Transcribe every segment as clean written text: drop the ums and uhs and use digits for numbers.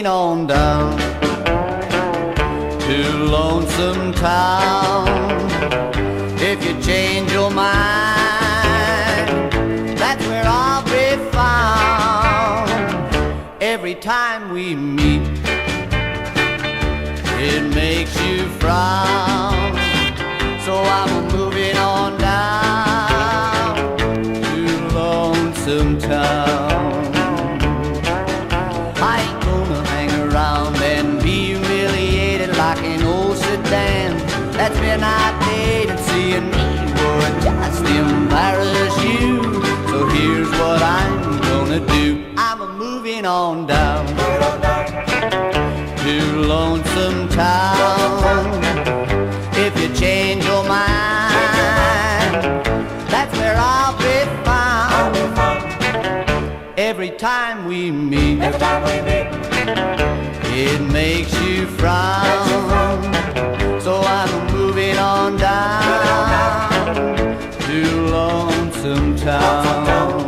moving on down to Lonesome Town. If you change your mind, that's where I'll be found. Every time we meet, it makes you frown. So I'm moving on down to Lonesome Town. I ain't gonna hang around and be humiliated like an old sedan that's been outdated. Seeing me would just embarrass you. So here's what I'm gonna do. I'm moving on down to Lonesome Town. If you change your mind, that's where I'll be found. Every time we meet, it makes you frown. So I'm moving on down to Lonesome Town.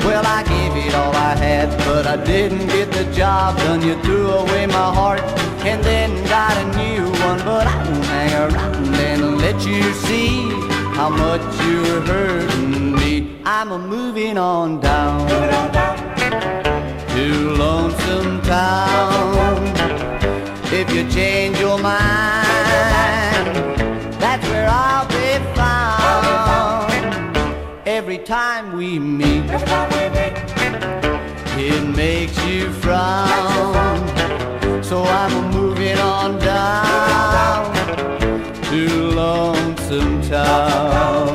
Well, I gave it all I had, but I didn't get the job done. You threw away my heart and then got a new one. But I won't hang around and let you see how much you're hurting me. I'm moving on down to Lonesome Town. If you change your mind, that's where I'll be found. Every time we meet, it makes you frown. So I'm moving on down to Lonesome Town.